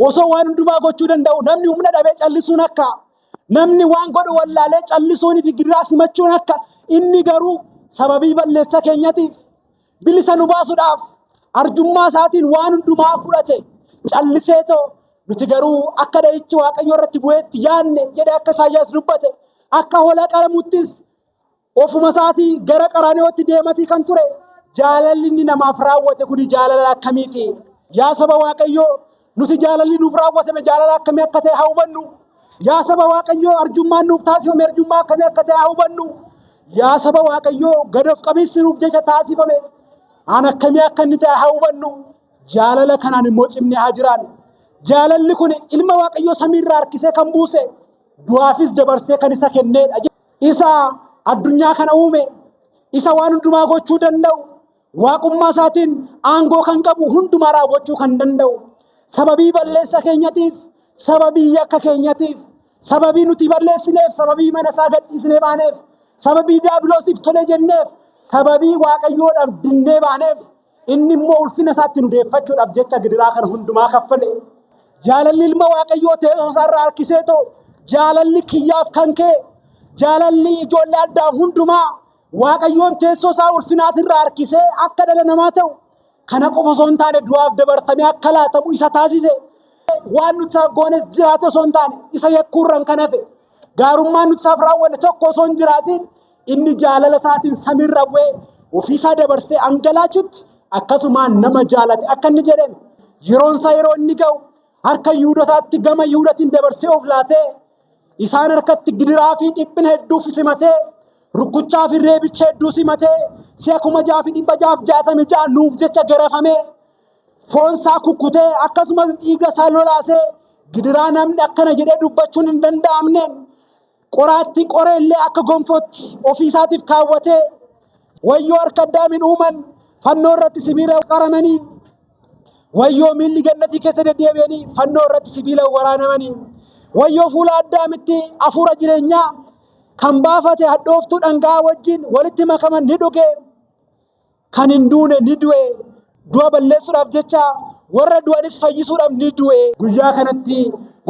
osoo waan hundumaa gochuu danda'u namni humna dhabee callisuun akka namni waan godhu wallaalee callisuun fi gidiraa simachuun akka inni garuu sababii balleessa keenyatiif bilisa nu baasuudhaaf arjummaa isaatiin waan hundumaa fudhate calliseetoo nuti garuu akka dha'ichi Waaqayyo irratti bu'eetti yaadne jedhe akka Isaayyaas dubbate akka hoolaa qalamuttis ofuma isaatii gara qaraaniyooti deematii kan ture jaalalli inni namaaf raawwate kun jaalala akkamiiti? Yaa saba Waaqayyoo nuti jaalalli nuuf raawwatame jaalala akkamii akka ta'e haa hubannu. Yaa saba Waaqayyoo arjummaan nuuf taasifame arjummaa akkamii akka ta'e haa hubannu. Yaa saba Waaqayyoo gadoof qabeessi nuuf jecha taasifame aan akkamii akka inni ta'e haa hubannu. Jaalala kanaan immoo cimnee haa jiraannu. Jaalalli kun ilma Waaqayyoo samiirraa harkisee kan buuse du'aafis dabarsee kan isa kenneedha. Isa addunyaa kana uume, isa waan hundumaa gochuu danda'u, waaqummaa isaatiin aangoo kan qabu hundumaa raawwachuu kan danda'u. Sababii balleessa keenyatiif, sababii yakka keenyatiif, sababii nuti balleessineef, sababii mana isaa gadhiisnee baaneef, sababii diiyaabiloosiif tole jenneef, sababii Waaqayyoodhaaf dinnee baaneef, inni immoo ulfina isaatti nu deeffachuudhaaf jecha gidiraa kana hundumaa kaffale. Jaalalli ilma Waaqayyoo teessoo isaarraa harkiseetoo jaalalli kiyyaaf kan kee jaalalli ijoollee addaa hundumaa Waaqayyoon teessoo isaa ulfinaatirraa harkisee akka dhala namaa ta'u kana qofa osoo hin taane du'aaf dabartamee akka laatamu isa taasise. Waan nuti isaaf goones jiraate osoo hin taane isa yakkuurraan kan hafe gaarummaan nuti isaaf raawwanne tokko osoo hin jiraatiin inni jaalala isaatiin samiirra bu'ee ofiisaa dabarsee angalaachutti akkasumaan nama jaalate akka inni jedhame yeroon isaa yeroo inni ga'u harka Yihuudootaatti gama Yihuudaatiin dabarsee of laatee isaan harkatti gidiraa fi dhiphina hedduu simatee rukkuchaa fi reebicha hedduu simatee si'a 666 nuuf jecha garafamee foon isaa kukkutee akkasumas dhiiga isaa lolaasee gidiraa namni akkana jedhee dubbachuun hin danda'amneen qoraatti qoreellee akka gonfootti ofiisaatiif kaawwatee wayyoo harka Addaamiin uuman fannoo irratti sibiila qaramanii wayyoo miilli gannatii keessa deddeebi'anii fannoo irratti sibiila waraanamanii wayyoo fuula Addaamitti hafuura jireenyaa kan baafate hadhooftuu dhangaa wajjin walitti makaman ni dhuge kan hin duune ni du'e du'a balleessuudhaaf jecha warra du'anis fayyisuudhaaf ni du'e. Guyyaa kanatti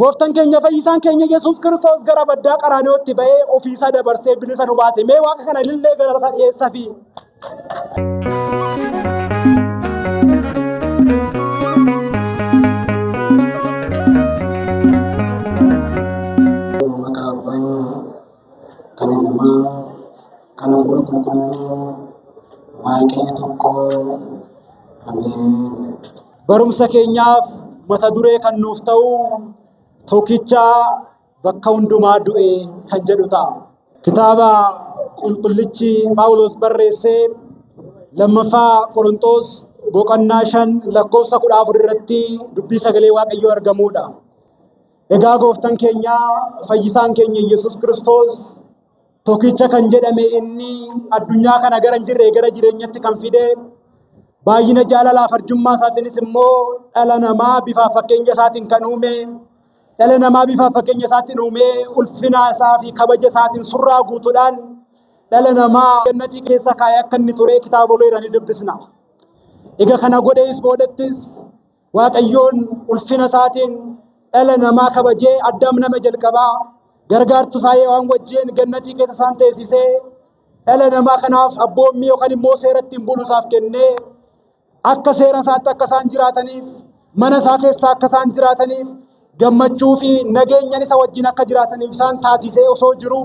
gooftaan keenya fayyisaan keenya Yesuus Kiristoos gara baddaa qaraaniyootti ba'ee ofiisaa dabarsee bilisa nu baase. Mee waaqa kana illee galata dhiyeessaa fi kan qulqulluu Waaqayyo tokko barumsa keenyaaf mata duree kan nuuf ta'u tokkicha bakka hundumaa du'e kan jedhu ta'a. Kitaaba qulqullichi Phaawulos barreessee lammaffaa Qorontos boqonnaa 5 lakkoofsa 14 irratti dubbii sagalee Waaqayyoo argamuudha. Egaa gooftaan keenya fayyisaan keenya Yesuus Kiristoos tokkicha kan jedhame inni addunyaa kana gara hin jirre gara jireenyatti kan fide baay'ina jaalalaaf arjummaa isaatiinis immoo dhala namaa bifa fakkeenya isaatiin kan uume dhala namaa bifa fakkeenya isaatiin uume ulfina isaa fi kabaja isaatiin surraa guutuudhaan dhala namaa jannatii keessa kaayee akka inni ture kitaaboleerra ni dubbisna. Egaa kana godhees boodettis Waaqayyoon ulfina isaatiin dhala namaa kabajee Addaam nama jalqabaa gargaartu isaa waan wajjin gannatii keessa isaan teessisee dhala namaa kanaaf abboommii yookaan immoo seera ittiin buluusaaf kennee akka seera isaatti akka isaan jiraataniif mana isaa keessa akka isaan jiraataniif gammachuu fi nageenyan isa wajjin akka jiraataniif isaan taasisee osoo jiru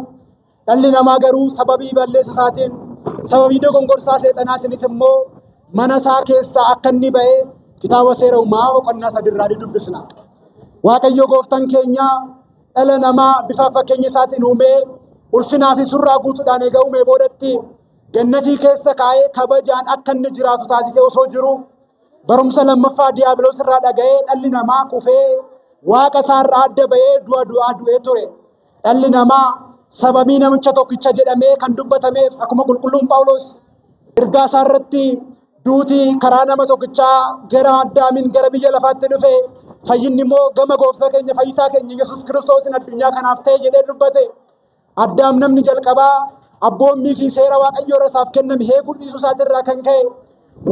dhalli namaa garuu sababii balleessa isaatiin sababii dogongorsaa seexanaatiinis immoo mana isaa keessa akka inni ba'ee kitaaba seera uumaa boqonnaa 3 irraa dubbisna. Waaqayyo gooftaan keenya dhala namaa bifa fakkeenya isaatiin uumee ulfinaa fi surraa guutuudhaan eega uumee boodatti gannatii keessa kaa'ee kabajaan akka inni jiraatu taasisee osoo jiru barumsa lammaffaa diiyaabiloos irraa dhaga'ee dhalli namaa kufee waaqa isaarraa adda ba'ee du'ee ture. Dhalli namaa sababii namicha tokkicha jedhamee kan dubbatameef akkuma qulqulluun Phaawulos ergaa isaa irratti duutii karaa nama tokkichaa gara Addaamiin gara biyya lafaatti dhufe fayyinni immoo gama gooftaa keenya fayyisaa keenya Yesuus Kiristoosin addunyaa kanaaf ta'e jedhee dubbate. Addaam namni jalqabaa abboommii fi seera Waaqayyoo irraa isaaf kenname heeguu dhiisuu isaatirraa kan ka'e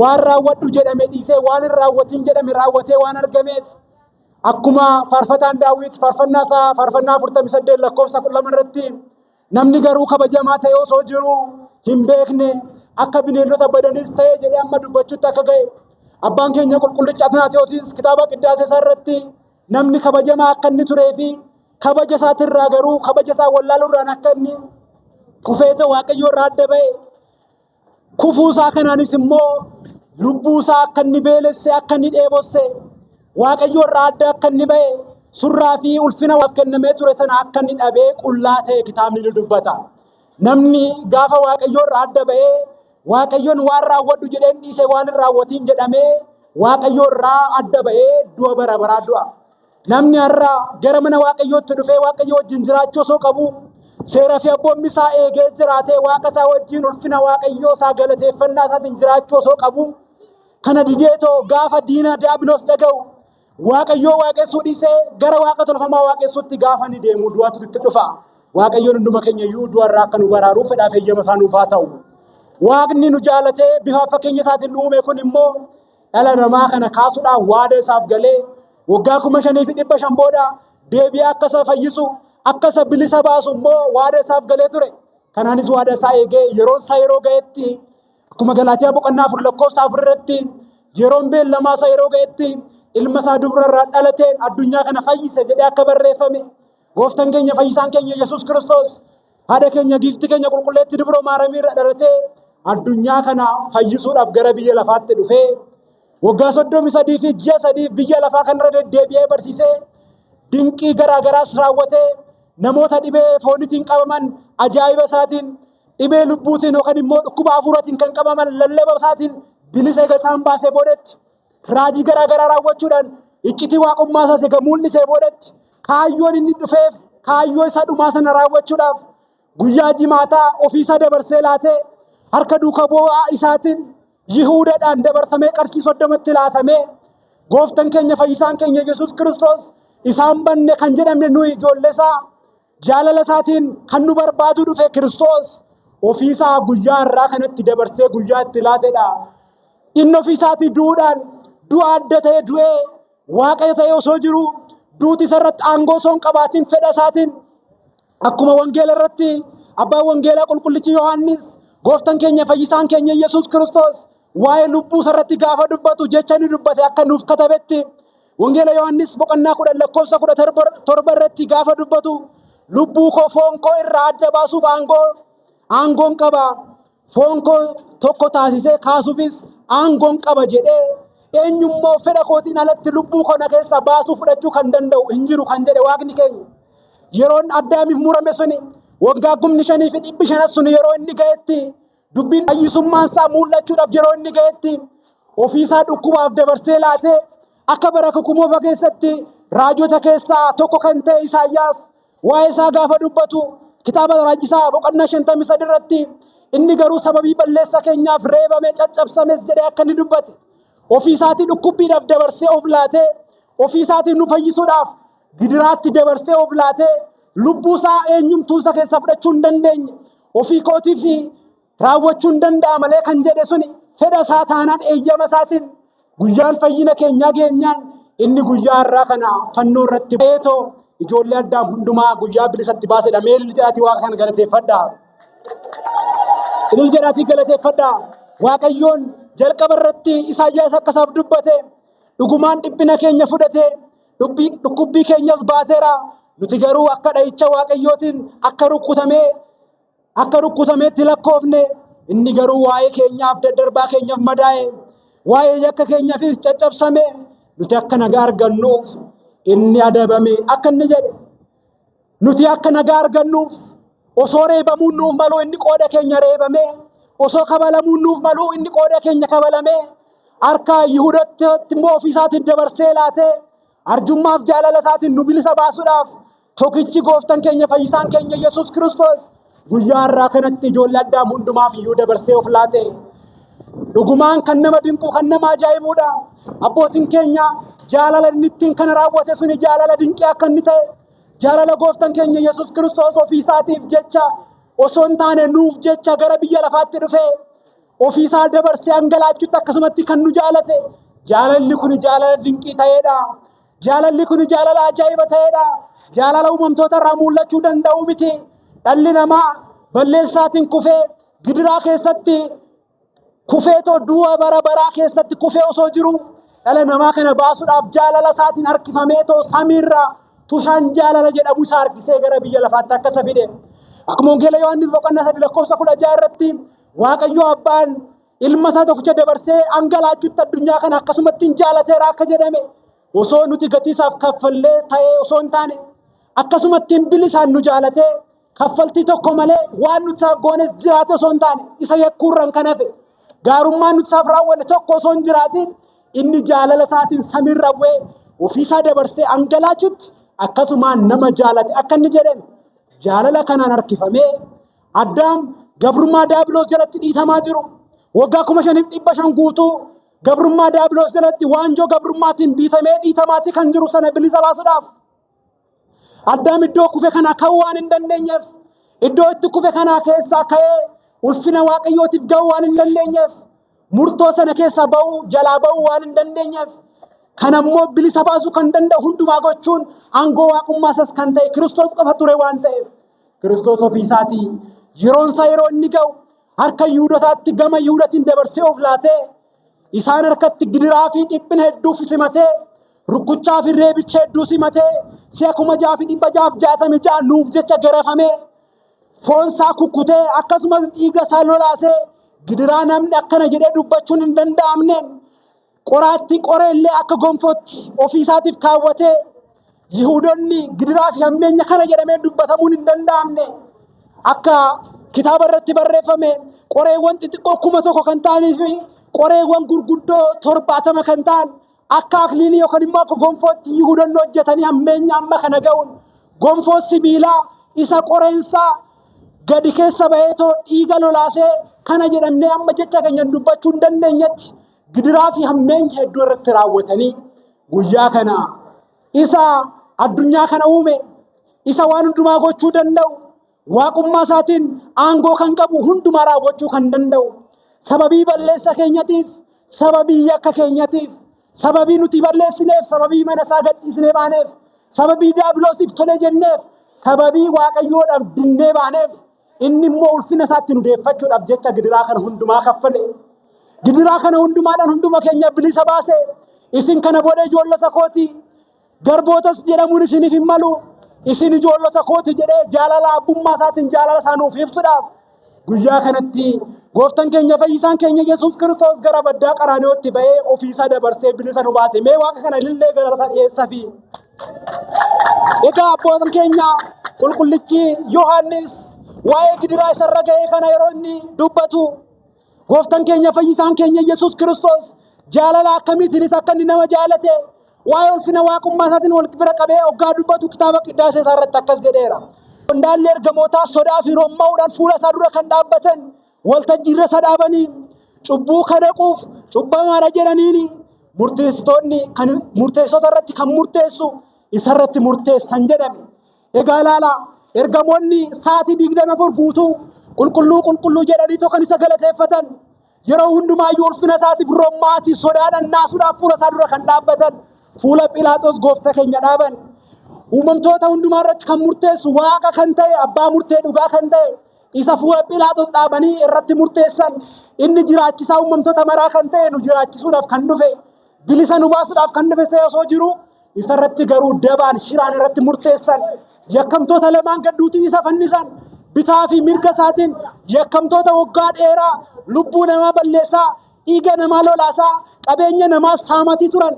waan raawwadhu jedhame dhiisee waan hin raawwatiin jedhame raawwatee waan argameef akkuma faarfataan Daawit faarfannaa isaa faarfannaa 48 lakkoofsa 12 irratti namni garuu kabajamaa ta'e osoo jiru hin beekne akka bineeldota badanis ta'e jedhee amma dubbachuutti akka ga'e abbaan keenya qulqullicha Atinaatiyoosis kitaaba qiddaasee isaa irratti namni kabajamaa akka inni turee fi kabaja isaatirraa garuu kabaja isaa wallaaluurraan akka inni kufeete Waaqayyo irraa adda ba'e kufuu isaa kanaanis immoo lubbuu isaa akka inni beelesse akka inni dheebosse Waaqayyo irraa adda akka inni ba'e surraa fi ulfina waaf kennamee ture sana akka inni dhabee qullaa ta'e kitaabni ni dubbata. Namni gaafa Waaqayyo irraa adda ba'ee Waaqayyoon waan raawwadhu jedheen dhiise waan hin raawwatiin jedhamee Waaqayyo irraa adda ba'ee du'a bara baraa du'a. Namni har'a gara mana Waaqayyootti dhufee Waaqayyo wajjin jiraachuu osoo qabu seera fi abboommi isaa eegee jiraatee Waaqa isaa wajjin ulfina Waaqayyoo isaa galateeffannaa isaatiin jiraachuu osoo qabu kana dideetoo gaafa diina diiyaabiloos dhaga'u Waaqayyoo waaqessuu dhiisee gara Waaqa tolfamaa waaqessuutti gaafa ni deemu du'atu itti dhufa. Waaqayyoon hunduma keenya iyyuu du'arraa akka nu baraaruuf fedhaaf eeyyama isaa nuuf haa ta'u. Waaqni nu jaalatee bifa fakkeenya isaatiin nu uume kun immoo dhala namaa kana kaasuudhaan waada isaaf galee waggaa 5,500 booda deebi'ee akka isa fayyisu akka isa bilisa baasu immoo waada isaaf galee ture. Kanaanis waada isaa eegee yeroon isaa yeroo ga'etti akkuma Galaatiyaa boqonnaa 4 lakkoofsa 4 irratti yeroon beellamaa isaa yeroo ga'etti ilma isaa dubrarraa dhalateen addunyaa kana fayyise jedhee akka barreeffame gooftaan keenya fayyisaan keenya Yesuus Kiristoos haadha keenya giifti keenya qulqulleetti dubroo maaramii irra dhalatee addunyaa kana fayyisuudhaaf gara biyya lafaatti dhufee waggaa 33 fi ji'a 3 biyya lafaa kanarra deddeebi'ee barsiisee dinqii garaagaraas raawwatee namoota dhibee foonitiin qabaman ajaa'iba isaatiin dhibee lubbuutiin yookaan immoo dhukkuba hafuuraatiin kan qabaman lallaba isaatiin bilisa eega isaan baasee boodetti raajii garaagaraa raawwachuudhaan iccitii waaqummaa isaas eega mul'isee boodetti kaayyoon inni dhufeef kaayyoo isaa dhumaa sana raawwachuudhaaf guyyaa jimaataa ofiisaa dabarsee laatee harka duuka bu'aa isaatiin Yihuudaadhaan dabarsamee qarshii 30tti laatamee gooftaan keenya fayyisaan keenya Yesuus Kiristoos isaan banne kan jedhamne nuyi ijoollee isaa jaalala isaatiin kan nu barbaadu dhufe Kiristoos ofiisaa guyyaa irraa kanatti dabarsee guyyaa itti laatedha. Inni ofiisaatii du'uudhaan du'a adda ta'e du'ee Waaqayyo ta'e osoo jiru duuti isarratti aangoo osoo hin qabaatiin fedha isaatiin akkuma wangeela irratti abbaan wangeelaa qulqullichi Yohaannis gooftaan keenya fayyisaan keenya Yesuus Kiristoos waa'ee lubbuu isarratti gaafa dubbatu jecha ni dubbate akka nuuf katabetti wangeela Yohaannis boqonnaa 10 lakkoofsa 17 irratti gaafa dubbatu lubbuu koo foon koo irraa adda baasuuf aangoon qaba foon koo tokko taasisee kaasuufis aangoon qaba jedhee eenyummoo fedha kootiin alatti lubbuu koo na keessaa baasuu fudhachuu kan danda'u hin jiru kan jedhe Waaqni keenya yeroon Addaamiif murame suni waggaa 5,500 sun yeroo inni ga'etti dubbiin fayyisummaan isaa mul'achuudhaaf yeroo inni ga'etti ofiisaa dhukkubaaf dabarsee laatee akka bara kukumoofa keessatti raajota keessaa tokko kan ta'e Isaayyaas waa'ee isaa gaafa dubbatu kitaaba raajisaa boqonnaa 53 irratti inni garuu sababii balleessa keenyaaf reebamee caccabsames jedhee akka inni dubbate ofiisaatii dhukkubbiidhaaf dabarsee of laatee ofiisaatii nu fayyisuudhaaf gidiraatti dabarsee of laatee lubbuu isaa eenyumtuu isa keessaa fudhachuu hin dandeenye ofii kootii fi raawwachuu hin danda'a malee kan jedhe suni fedha isaa taanaan eeyyama isaatiin guyyaan fayyina keenyaa geenyaan inni guyyaa irraa kana fannoo irratti beetoo ijoollee Addaam hundumaa guyyaa bilisatti baasedha. Meelli jedhaatii Waaqa kana galateeffadhaa. Ilil jedhaatii galateeffadhaa. Waaqayyoon jalqaba irratti Isaayyaas akkasaaf dubbate dhugumaan dhiphina keenya fudhatee dhukkubbii keenyas baateera. Nuti garuu akka dha'icha Waaqayyootiin akka rukkutameetti lakkoofne inni garuu waa'ee keenyaaf daddarbaa keenyaaf madaa'e waa'ee yakka keenyaafis caccabsame nuti akka nagaa argannuuf inni adabame akka inni jedhe nuti akka nagaa argannuuf osoo reebamuun nuuf maluu inni qooda keenya reebame osoo kabalamuun nuuf maluu inni qooda keenya kabalame harka Yihuudaatti immoo ofiisaatiin dabarsee laatee arjummaaf jaalala isaatiin nu bilisa baasuudhaaf tokkichi gooftaan keenya fayyisaan keenya Yesuus Kiristoos guyyaa irraa kanatti ijoollee Addaam hundumaaf iyyuu dabarsee of laate. Dhugumaan kan nama dinqu kan nama ajaa'ibuudha. Abbootiin keenya jaalala inni ittiin kana raawwate suni jaalala dinqii akka inni ta'e jaalala gooftaan keenya Yesuus Kiristoos ofiisaatiif jecha osoo hin taane nuuf jecha gara biyya lafaatti dhufee ofiisaa dabarsee hangalaachuutti akkasumatti kan nu jaalate jaalalli kun jaalala dinqii ta'eedha. Jaalalli kun jaalala ajaa'iba ta'edha. Jaalala uumamtoota irraa mul'achuu danda'u miti. Dhalli namaa balleessaatiin kufee gidiraa keessatti kufeetoo du'a bara baraa keessatti kufee osoo jiru dhala namaa kana baasuudhaaf jaalala isaatiin harkifameetoo samiirraa tushaan jaalala jedhamu isa harkisee gara biyya lafaatti akka isa fide. Akkuma wangeela Yohaannis boqonnaa 3:16 irratti Waaqayyo Abbaan ilma isaa tokkicha dabarsee angalaachuutti addunyaa kana akkasumatti jaalateera akka jedhame osoo nuti gatii isaaf kaffallee ta'ee osoo hin taane akkasumatti bilisaan nu jaalatee kaffaltii tokko malee waan nuti isaaf goones jiraate osoo hin taane isa yakkuurran kan hafe gaarummaan nuti isaaf raawwanne tokko osoo hin jiraatin inni jaalala isaatiin samiirra bu'ee ofiisaa dabarsee angalaachuutti akkasumaan nama jaalate akka inni jedhame jaalala kanaan harkifamee Addaam gabrummaa Daabiloos jalatti dhiitamaa jiru. Waggaa 5,500 guutuu gabrummaa Daabiloos jalatti waanjoo gabrummaatiin biitamee dhiitamaatti kan jiru sana bilisa baasuudhaaf Addaam iddoo kufe kana ka'uu waan hin dandeenyeef iddoo itti kufe kana keessaa ka'ee ulfina Waaqayyootiif ga'uu waan hin dandeenyeef murtoo sana keessaa ba'uu jalaa ba'uu waan hin dandeenyeef kan ammoo bilisa baasuu kan danda'u hundumaa gochuun aangoo waaqummaa isaas kan ta'e Kiristoos qofa ture waan ta'eef Kiristoos ofii isaatii yeroon isaa yeroo inni ga'u harka Yihuudootaatti gama Yihuudaatiin dabarsee of laatee isaan harkatti gidiraa fi dhiphina hedduu simatee rukkuchaa fi reebicha hedduu simatee 6,666 nuuf jecha garafamee foon isaa kukkutee akkasumas dhiiga isaa lolaasee gidiraa namni akkana jedhee dubbachuun hin danda'amneen qoraatti qoreellee akka gonfootti ofii isaatiif kaawwatee Yihuudoonni gidiraa fi hammeenya kana jedhamee dubbatamuun hin danda'amne akka kitaaba irratti barreeffame qoreewwan xixiqqoo 1,000 kan ta'anii fi qoreewwan gurguddoo 70 kan ta'an akka akliilii yookaan immoo akka gonfootti Yihuudoonni hojjetanii hammeenya amma kana ga'uun gonfoo sibiilaa isa qoreensaa gadi keessa ba'eetoo dhiiga lolaasee kana jedhamnee amma jecha keenya dubbachuu hin dandeenyetti gidiraa fi hammeenya hedduu irratti raawwatanii guyyaa kana isa addunyaa kana uume isa waan hundumaa gochuu danda'u waaqummaa isaatiin aangoo kan qabu hundumaa raawwachuu kan danda'u sababii balleessa keenyatiif sababii yakka keenyatiif sababii nuti balleessineef sababii mana isaa gadhiisnee baaneef sababii Daabiloosiif tole jenneef sababii Waaqayyoodhaaf dinnee baaneef inni immoo ulfina isaatti nu deeffachuudhaaf jecha gidiraa kana hundumaa kaffale. Gidiraa kana hundumaadhaan hunduma keenya bilisa baase isin kana booda ijoollota kooti garbootas jedhamuun isiniif hin malu isin ijoollota kooti jedhee jaalala abbummaa isaatiin jaalala isaa nuuf ibsuudhaaf guyyaa kanatti gooftaan keenya fayyisaan keenya Yesuus Kiristoos gara baddaa qaraaniyooti ba'ee ofiisaa dabarsee bilisa nu baase. Mee waaqa kana illee galata dhiyeessafi. Egaa abbootiin keenya qulqullichi Yohaannis waa'ee gidiraa isarra ga'ee kana yeroo inni dubbatu gooftaan keenya fayyisaan keenya Yesuus Kiristoos jaalala akkamiitiinis akka inni nama jaalate waa'ee ulfina waaqummaa isaatiin wal bira qabee hoggaa dubbatu kitaaba qiddaasee isaa irratti akkas jedheera. Qondaalli ergamootaa sodaa fi romma'uudhaan fuula isaa dura kan dhaabbatan waltajjiirra isa dhaabanii cubbuu kadaquuf cubbamaadha jedhaniini murteessitoonni kan murteessota irratti kan murteessu isarratti murteessan jedhame. Egaa ilaala ergamoonni sa'aatii 24 guutuu qulqulluu jedhanii kan isa galateeffatan yeroo hundumaayyuu ulfina isaatiif romma'anii sodaadhaan naasuudhaaf fuula isaa dura kan dhaabbatan fuula Philaaxoos gooftaa keenya dhaaban uumamtoota hundumaa irratti kan murteessu waaqa kan ta'e abbaa murtee dhugaa kan ta'e isa fuula Philaaxoos dhaabanii irratti murteessan inni jiraachisaa uumamtoota maraa kan ta'e nu jiraachisuudhaaf kan dhufe bilisa nu baasuudhaaf kan dhufe ta'e osoo jiru isarratti garuu dabaan shiraan irratti murteessan yakkamtoota lamaan gadduutiin isa fannisan bitaa fi mirga isaatiin yakkamtoota waggaa dheeraa lubbuu namaa balleessaa dhiiga namaa lolaasaa qabeenya namaa saamatii turan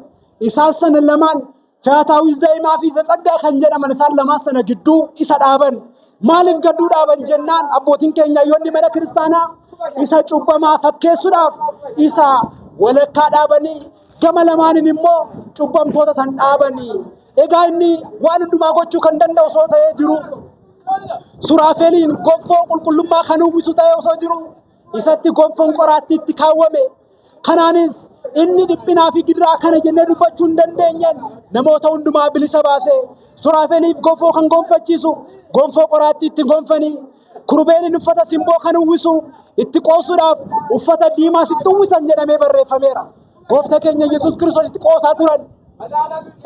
isaan sana lamaan Faataawii Zayimaa fi Zatsaggaa kan jedhaman isaan lamaan sana gidduu isa dhaaban. Maaliif gadduu dhaaban jennaan abbootiin keenya yoonni mana kiristaanaa isa cubbamaa fakkeessuudhaaf isa walakkaa dhaabanii gama lamaaniin immoo cubbamtoota san dhaabanii. Egaa inni waan hundumaa gochuu kan danda'u osoo ta'ee jiru Suraafeliin gonfoo qulqullummaa kan uwwisu ta'ee osoo jiru isatti gonfoon qoraattiitti kaawwame. Kanaanis inni dhiphinaa fi gidiraa kana jennee dubbachuu hin dandeenyeen namoota hundumaa bilisa baase. Suraafeliif gonfoo kan gonfachiisu gonfoo qoraattii itti gonfanii Kirubeeliin uffata simboo kan uwwisu itti qoosuudhaaf uffata diimaa sitti uwwisan jedhamee barreeffameera. Gooftaa keenya Yesuus Kiristoos itti qoosaa turan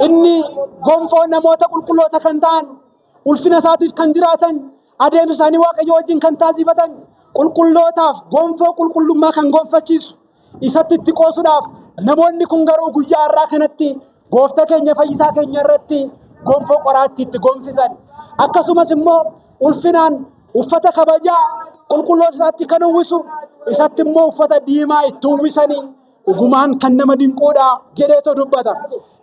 Inni gonfoo namoota qulqulloota kan ta'an ulfina isaatiif kan jiraatan adeemsa isaanii Waaqayyo wajjin kan taasifatan qulqullootaaf gonfoo qulqullummaa kan gonfachiisu isatti itti qoosuudhaaf namoonni kun garuu guyyaa har'aa kanatti gooftaa keenya fayyisaa keenya irratti gonfoo qoraattii itti gonfisan. Akkasumas immoo ulfinaan uffata kabajaa qulqulloota isaatti kan uwwisu isatti immoo uffata diimaa itti uwwisanii dhugumaan kan nama dinquudha jedheetu dubbata.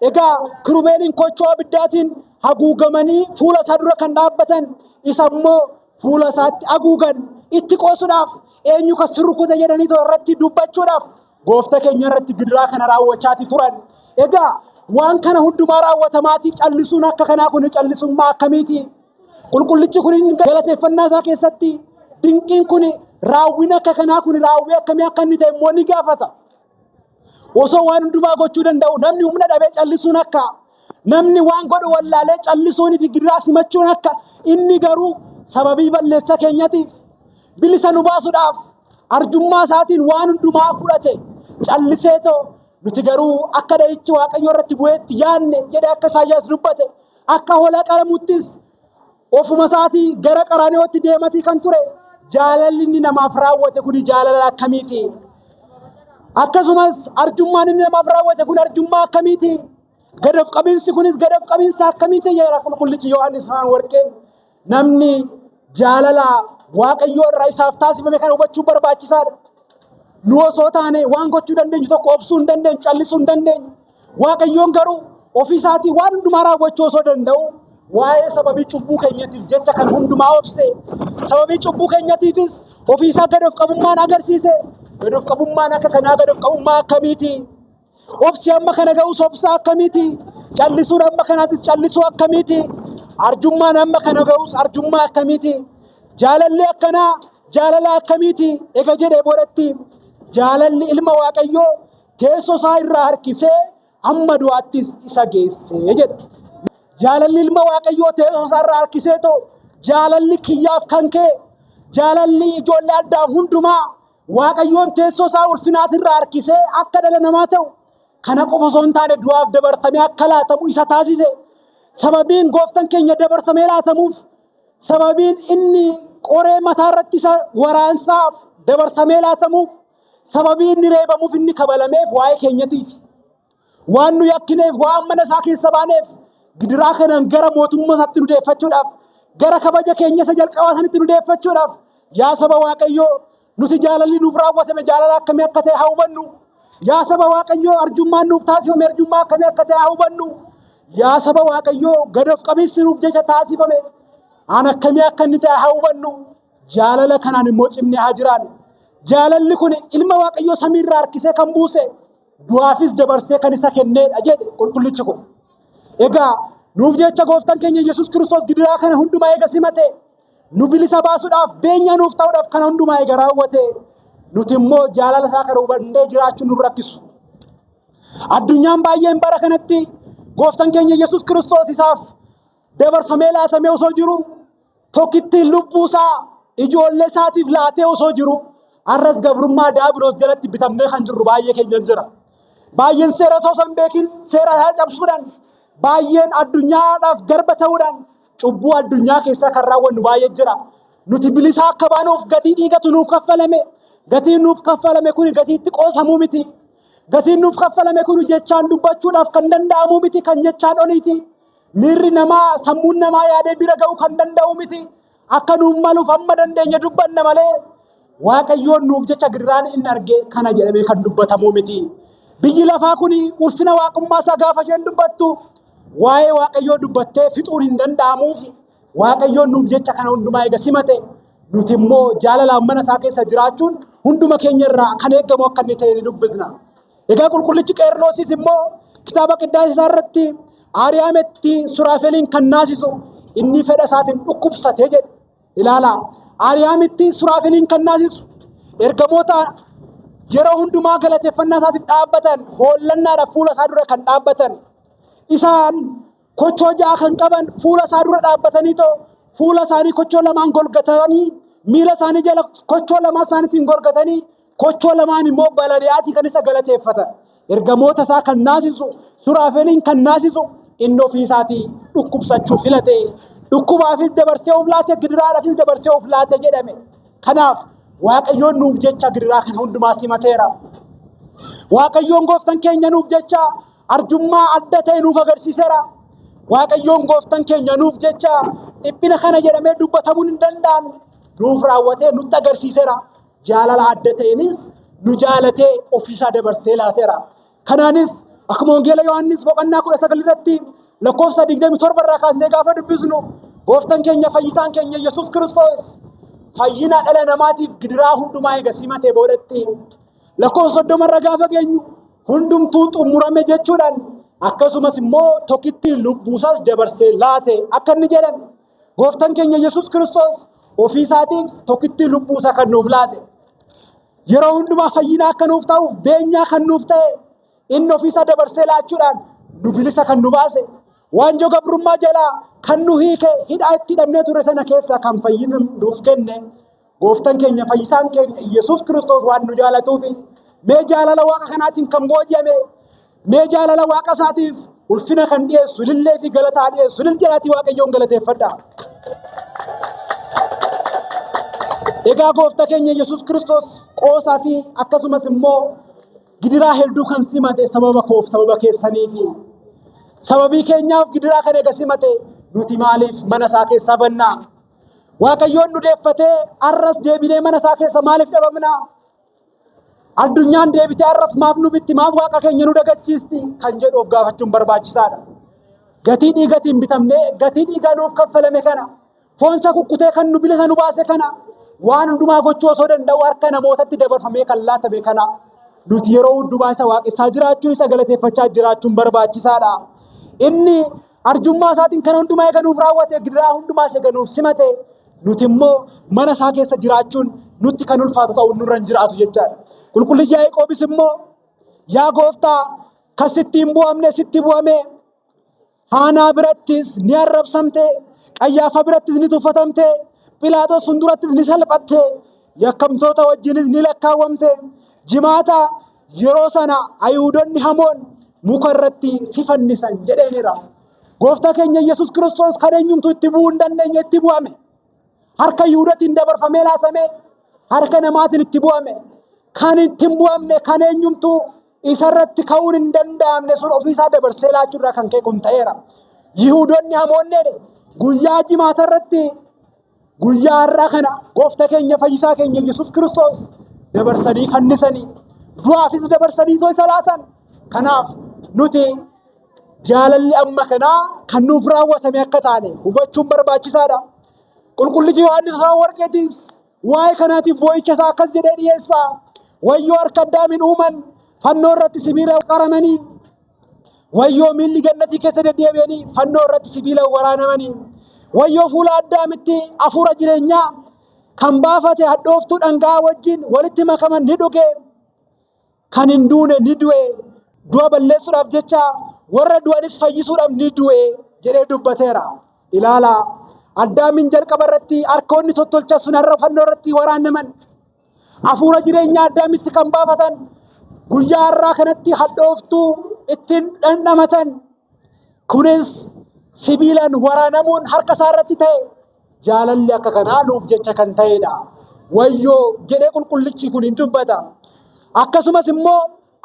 Egaa kirubeeliin kochoo abiddaatiin haguugamanii fuula isaa dura kan dhaabbatan isa immoo fuula isaatti haguugan itti qoosuudhaaf eenyu kan sirrukute jedhanii irratti dubbachuudhaaf gooftaa keenya irratti gidiraa kana raawwachaati turan. Egaa waan kana hundumaa raawwatamaatii callisuun akka kanaa kun callisummaa akkamiiti? Qulqullichi kun galateeffannaa isaa keessatti dinqiin kun raawwiin akka kanaa kun raawwii akkamii akka inni ta'e immoo ni gaafata. Osoo waan hundumaa gochuu danda'u namni humna dhabee callisuun akka namni waan godhu wallaalee callisuun fi gidiraa simachuun akka inni garuu sababii balleessa keenyatiif bilisa nu baasuudhaaf arjummaa isaatiin waan hundumaa fudhate calliseetoo nuti garuu akka dha'ichi Waaqayyo irratti bu'eetti yaadne jedhe akka Isaayyaas dubbate akka hoolaa qalamuttis ofuma isaatii gara Qaraaniyooti deematii kan ture jaalalli inni namaaf raawwate kun jaalala akkamiiti? Akkasumas arjummaan inni namaaf raawwate kun arjummaa akkamiiti? Gadoof qabiinsi kunis gadoof qabiinsa akkamiiti jedha qulqullichi Yohaannis Warqeen. Namni jaalala Waaqayyo irraa isaaf taasifame kan hubachuu barbaachisaadha. Nu osoo taane waan gochuu dandeenyu tokko obsuu hin dandeenyu, callisuu hin dandeenyu. Waaqayyoon garuu ofii isaatii waan hundumaa raawwachuu osoo danda'u waa'ee sababii cubbuu keenyatiif jecha kan hundumaa obse. Sababii cubbuu keenyatiifis ofii isaa gadoof qabummaan agarsiise. Gadoof qabummaan akka kanaa gadoof qabummaa akkamiiti? Obsi amma kana ga'us obsa akkamiiti? Callisuun amma kanaatis callisuu akkamiiti? Arjummaan amma kana ga'us arjummaa akkamiiti? Jaalalli akkanaa jaalala akkamiiti? Ega jedhee boodatti jaalalli ilma Waaqayyoo teessoo isaa irraa harkisee amma du'aattis isa geesse jedha. Jaalalli ilma Waaqayyoo teessoo isaa irraa harkisee too jaalalli kiyyaaf kan kee jaalalli ijoollee addaa hundumaa Waaqayyoon teessoo isaa ulfinaatirraa harkisee akka dhala namaa ta'u kana qofa osoo hin taane du'aaf dabarsamee akka laatamu isa taasise. Sababiin gooftaan keenya dabarsamee laatamuuf sababiin inni qoree mataa irratti isa waraansaaf dabarsamee laatamuuf sababii inni reebamuuf inni kabalameef waa'ee keenyatiif waan nu yakkineef waan mana isaa keessa baaneef gidiraa kanaan gara mootummaa isaatti nu deeffachuudhaaf gara kabaja keenya isa jalqabaa sanitti nu deeffachuudhaaf yaa saba Waaqayyoo nuti jaalalli nuuf raawwatame jaalala akkamii akka ta'e haa hubannu. Yaa saba Waaqayyoo arjummaan nuuf taasifame arjummaa akkamii akka ta'e haa hubannu. Yaa saba Waaqayyoo gadoof qabiinsi nuuf jecha taasifame aan akkamii akka inni ta'e haa hubannu. Jaalala kanaan immoo cimnee haa jiraannu. Jaalalli kun ilma Waaqayyoo samiirraa harkisee kan buuse du'aafis dabarsee kan isa kenneedha jedhe qulqullichi kun. Egaa nuuf jecha gooftaan keenya Yesuus Kiristoos gidiraa kana hundumaa eega simate nu bilisa baasuudhaaf beenya nuuf ta'uudhaaf kana hundumaa eega raawwate nuti immoo jaalala isaa kana hubannee jiraachuu nu rakkisu. Addunyaan baay'een bara kanatti gooftaan keenya Yesuus Kiristoos isaaf dabarfamee laatamee osoo jiru tokkittiin lubbuu isaa ijoollee isaatiif laatee osoo jiru arras gabrummaa daabiloos jalatti bitamnee kan jirru baay'ee keenya jira. Baay'een seera osoo hin beekin seera isaa cabsuudhaan baay'een addunyaadhaaf garba ta'uudhaan cubbuu addunyaa keessaa kan raawwannu baay'ee jira. Nuti bilisaa akka baanuuf gatii dhiigatu nuuf kaffalame. Gatiin nuuf kaffalame kun gatiitti qoosamuu miti. Gatiin nuuf kaffalame kun jechaan dubbachuudhaaf kan danda'amuu miti kan jechaan oliiti. Miirri namaa sammuun namaa yaadee bira ga'uu kan danda'u miti. Akka nuuf maluuf amma dandeenya dubbanna malee Waaqayyoon nuuf jecha gidiraan inni arge kana jedhamee kan dubbatamuu miti. Biyyi lafaa kun ulfina waaqummaa isaa gaafa isheen dubbattu waa'ee Waaqayyoo dubbattee fixuun hin danda'amuuf Waaqayyoon nuuf jecha kana hundumaa eega simate nuti immoo jaalalaan mana isaa keessa jiraachuun hunduma keenya irraa kan eegamu akka inni ta'e dubbisna. Egaa qulqullichi Qeerloosis immoo kitaaba qiddaasa isaa irratti Aariyaametti Suraafeliin kan naasisu inni fedha isaatiin dhukkubsatee jedhe ilaalaa. Aariyaamitti Suraafeliin kan naasisu ergamoota yeroo hundumaa galateeffannaa isaatiif dhaabbatan hoollannaadhaaf fuula isaa dura kan dhaabbatan isaan kochoo ja'a kan qaban fuula isaa dura dhaabbatanii too fuula isaanii kochoo lamaan golgatanii miila isaanii jala kochoo lamaan isaaniitiin golgatanii kochoo lamaan immoo balali'aatii kan isa galateeffatan. ergamoota isaa kan naasisu, suraafeliin kan naasisu inni ofii isaatii dhukkubsachuu filate. Dhukkubaafis dabarsee of laate, gidiraadhaafis dabarsee of laate jedhame. Kanaaf Waaqayyoon nuuf jecha gidiraa kana hundumaa simateera. Waaqayyoon gooftaan keenya nuuf jecha arjummaa adda ta'e nuuf agarsiiseera. Waaqayyoon gooftaan keenya nuuf jecha dhiphina kana jedhamee dubbatamuu hin danda'an nuuf raawwatee nutti agarsiiseera. Jaalala adda ta'eenis nu jaalatee ofiisaa dabarsee laateera. Kanaanis akkuma wangeela Yohaannis boqonnaa 19 irratti lakkoofsa 27 irraa kaasnee gaafa dubbisnu gooftaan keenya fayyisaan keenya Yesuus Kiristoos fayyina dhala namaatiif gidiraa hundumaa eega simatee boodatti lakkoofsa 30 irra gaafa geenyu hundumtuu xumurame jechuudhaan akkasumas immoo tokkitti lubbuusaas dabarsee laate akka inni jedhame gooftaan keenya Yesuus Kiristoos ofii isaatiif tokkitti lubbuusaa kan nuuf laate. Yeroo hundumaa fayyina akka nuuf ta'uuf beenyaa kan nuuf ta'e inni ofiisaa dabarsee laachuudhaan nu bilisa kan nu baase waanjoo gabrummaa jalaa kan nu hiike hidhaa itti hidhamnee ture sana keessaa kan fayyina nuuf kenne gooftaan keenya fayyisaan keenya Yesuus Kiristoos waan nu jaalatuufi mee jaalala waaqa kanaatiin kan booji'ame mee jaalala waaqa isaatiif ulfina kan dhiyeessu ilillee fi galataa dhiyeessu ilil jalaatii Waaqayyoon galateeffadha. Egaa gooftaa keenya Yesuus Kiristoos qoosaa fi akkasumas immoo gidiraa hedduu kan simate sababa koof sababa keessaniifi sababii keenyaaf gidiraa kan eega simate nuti maaliif mana isaa keessaa bannaa? Waaqayyoon nu deeffatee arras deebinee mana isaa keessa maaliif dhabamnaa? Addunyaan deebitee arras maaf nu bitti, maaf waaqa keenya nu dagachiisti kan jedhu of gaafachuun barbaachisaadha. Gatii dhiigatiin bitamnee gatii dhiigaa nuuf kaffalame kana foonsa kukkutee kan nu bilisa nu baase kana waan hundumaa gochuu osoo danda'u harka namootatti dabarfamee kan laatame kana nuti yeroo hundumaa isa waaqessaa jiraachuun isa galateeffachaa jiraachuun barbaachisaadha. Inni arjummaa isaatiin kan hundumaa eega nuuf raawwate gidiraa hundumaas eega nuuf simate nuti immoo mana isaa keessa jiraachuun nutti kan ulfaatu ta'u nurra hin jiraatu jechaadha. Qulqullichi Yaaqoobis immoo yaa gooftaa kan sitti hin bu'amne sitti bu'ame Haanaa birattis ni arrabsamte, Qayyaafa birattis ni tuffatamte, Philaaxoos fuuldurattis ni salphatte, yakkamtoota wajjinis ni lakkaawwamte. Jimaata yeroo sana Ayuudonni hamoon muka irratti si fannisan jedheenira. Gooftaa keenya Yesuus Kiristoos kan eenyumtuu itti bu'uu hin dandeenye itti bu'ame. Harka Yihuudaatiin dabarfamee laatame, harka namaatiin itti bu'ame. Kan itti hin bu'amne kan eenyumtuu isarratti ka'uun hin danda'amne sun ofiisaa dabarsee laachuurraa kan ka'e kun ta'eera. Yihuudoonni hamoonni guyyaa jimaata irratti guyyaa har'aa kana gooftaa keenya fayyisaa keenya Yesuus Kiristoos dabarsanii fannisanii du'aafis dabarsanii too isa laatan. Kanaaf nuti jaalalli amma kanaa kan nuuf raawwatame akka taane hubachuun barbaachisaadha. Qulqullichi Yohaannis Warqeetis waa'ee kanaatiif boo'icha isaa akkas jedhee dhiyeessa. Wayyoo harka Addaamiin uuman fannoo irratti sibiila qaramanii, wayyoo miilli gannatii keessa deddeebi'anii fannoo irratti sibiila waraanamanii, wayyoo fuula Addaamitti hafuura jireenyaa kan baafate hadhooftuu dhangaa wajjin walitti makaman ni dhuge, kan hin duune ni du'e, du'a balleessuudhaaf jecha warra du'anis fayyisuudhaaf ni du'e jedhee dubbateera. Ilaala, Addaamiin jalqaba irratti harkoonni tottolcha sun har'a fannoo irratti waraanaman, hafuura jireenyaa Addaamitti kan baafatan, guyyaa har'aa kanatti hadhooftuu ittiin dhandhamatan, kunis sibiilaan waraanamuun harka isaa irratti ta'e. Jaalalli akka kanaa nuuf jecha kan ta'edha. Wayyoo jedhee qulqullichi kun hin dubbata. Akkasumas immoo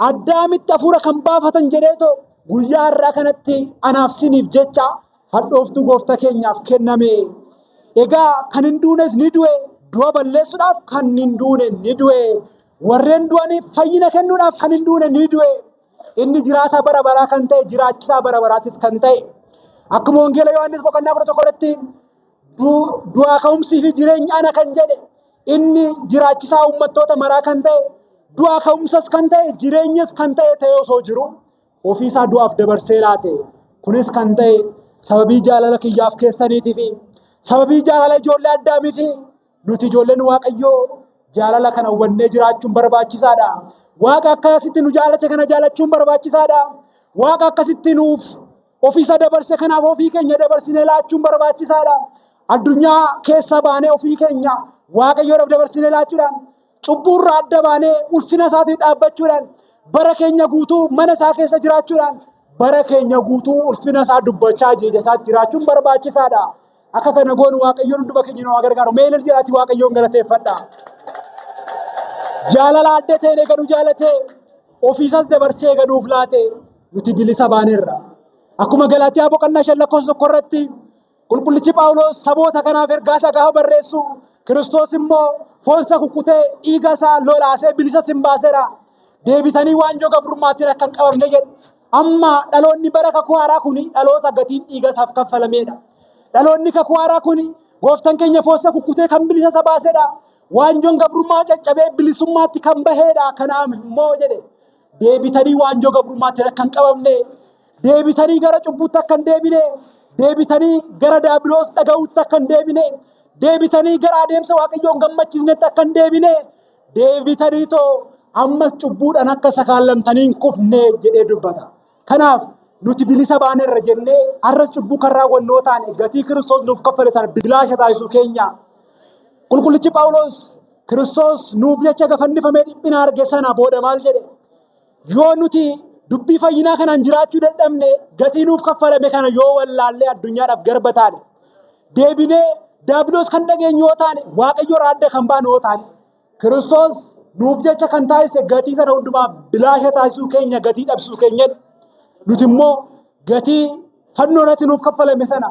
Addaamitti hafuura kan baafatan jedheetoo guyyaa har'aa kanatti anaaf siniif jecha hadhooftuu gooftaa keenyaaf kenname. Egaa kan hin duunes ni du'e, du'a balleessuudhaaf kan hin duune ni du'e, warreen du'aniif fayyina kennuudhaaf kan hin duune ni du'e. Inni jiraata bara baraa kan ta'e, jiraachisaa bara baraatis kan ta'e. Akkuma wangeela Yohaannis boqonnaa 11tti du'aa ka'umsii fi jireenya ana kan jedhe, inni jiraachisaa uummattoota maraa kan ta'e, du'aa ka'umsas kan ta'e, jireenyas kan ta'e osoo jiru ofiisaa du'aaf dabarsee laate. Kunis kan ta'e sababii jaalala kiyyaaf keessaniitii fi sababii jaalala ijoollee Addaamii fi nuti ijoolleen Waaqayyoo jaalala kana hubannee jiraachuun barbaachisaadha. Waaqa akkasitti nu jaalate kana jaalachuun barbaachisaadha. Waaqa akkasitti nuuf ofiisa dabarse kanaaf ofii keenya dabarsinee laachuun barbaachisaadha. Addunyaa keessa baanee ofii keenya Waaqayyoodhaaf dabarsinee laachuudhaan, cubbuurraa adda baanee ulfina isaatiif dhaabbachuudhaan, bara keenya guutuu mana isaa keessa jiraachuudhaan bara keenya guutuu ulfina isaa dubbachaa jeejasaa jiraachuun barbaachisaadha. Akka kana goonu Waaqayyoon hunduma keenya nu gargaaru. Mee ilil jedhaati Waaqayyoon galateeffadha. Jaalala adda ta'e eeganu jaalate ofiisas dabarsee eeganuuf laate nuti bilisa baaneerra. Akkuma Galaatiyaa boqonnaa 5 irratti qulqullichi Phaawulos saboota kanaaf ergaa isaa gaafa barreessu Kiristoos immoo foonsa kukkutee dhiiga isaa lolaasee bilisa sin baaseera. Deebitanii waanjoo gabrummaatti akka hin qabamne jedhe. Amma dhaloonni bara kakuu haaraa kuni dhaloota gatiin dhiiga isaaf kaffalameedha. Dhaloonni kakuu haaraa kuni gooftaan keenya foonsa kukkutee kan bilisa isa baaseedha. Waanjoon gabrummaa caccabee bilisummaatti kan baheedha. Kanaaf immoo jedhe deebitanii waanjoo gabrummaatti akka hin qabamne, deebitanii gara cubbuutti akka hin deebine, deebitanii gara daabiloos dhaga'uutti akka hin deebine, deebitanii gara adeemsa Waaqayyoon gammachiisnetti akka hin deebine, deebitanii too ammas cubbuudhaan akka sakaallamtanii hin kufne jedhee dubbata. Kanaaf nuti bilisa baaneerra jennee har'as cubbuu kan raawwannoo taane gatii Kiristoos nuuf kaffale sana bilaasha taasisuu keenya. Qulqullichi Phaawulos Kiristoos nuuf jecha gafannifamee dhiphina arge sana booda maal jedhe? Yoo nuti dubbii fayyinaa kanaan jiraachuu dadhabne gatii nuuf kaffalame kana yoo wallaallee addunyaadhaaf garba taane, deebinee daabiloos kan dhageenyu yoo taane, Waaqayyo irraa adda kan baanu yoo taane, Kiristoos nuuf jecha kan taasise gatii sana hundumaa bilaasha taasisuu keenya, gatii dhabsuu keenya. Nuti immoo gatii fannoo irratti nuuf kaffalame sana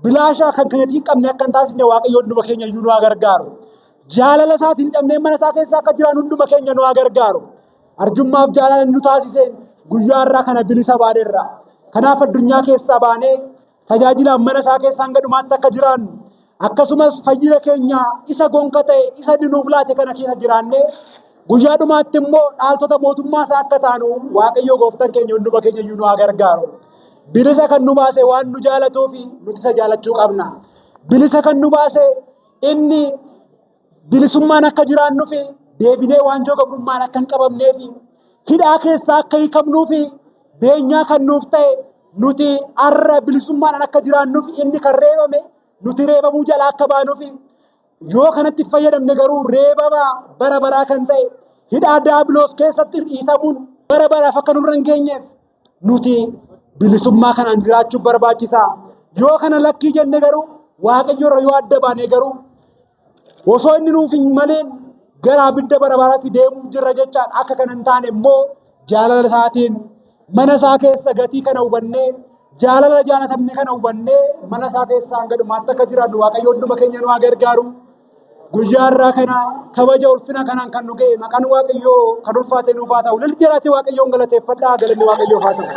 bilaasha kan gatii hin qabne akka hin taasisne Waaqayyo hunduma keenya iyyuu nu haa gargaaru. Jaalala isaatiin dhabnee mana isaa keessa akka jiraannu hunduma keenya nu haa gargaaru. Arjummaaf jaalala nu taasiseen guyyaa irraa kana bilisa baaneerra. Kanaaf addunyaa keessaa baanee tajaajilaan mana isaa keessaa hanga dhumaatti akka jiraannu, akkasumas fayyina keenya isa gonka ta'e isa nuuf laate kana keessa jiraannee guyyaa dhumaatti immoo dhaaltota mootummaa isaa akka taanu Waaqayyo gooftaan keenya hunduma keenya iyyuu nu haa gargaaru. Bilisa kan nu baase waan nu jaalatuu fi nuti isa jaalachuu qabna. Bilisa kan nu baase inni bilisummaan akka jiraannuu fi deebinee waanjoo gabrummaan akka hin qabamnee fi hidhaa keessaa akka hiikamnuu fi beenyaa kan nuuf ta'e nuti har'a bilisummaan akka jiraannuu fi inni kan reebame nuti reebamuu jalaa akka baanuu fi yoo kanatti fayyadamne garuu reebama bara baraa kan ta'e hidhaa daabiloos keessatti hiitamuun bara baraaf akka nurra hin geenyeef nuti bilisummaa kanaan jiraachuuf barbaachisa. Yoo kana lakkii jenne garuu Waaqayyo irraa yoo adda baane garuu osoo inni nuuf hin maleen gara abidda bara baraatti deemuuf jirra jechaan akka kana hin taane immoo jaalala isaatiin mana isaa keessa gatii kana hubannee jaalala jaalatamne kana hubannee mana isaa keessa hanga dhumaatti akka jiraannu Waaqayyo hunduma keenya nu haa gargaaru. Guyyaa irraa kana kabaja ulfina kanaan kan nu ga'e maqaan Waaqayyoo kan ulfaate nuuf haa ta'u. Lilli jiraate Waaqayyoon galateeffadhaa, galanni Waaqayyoof haa ta'u.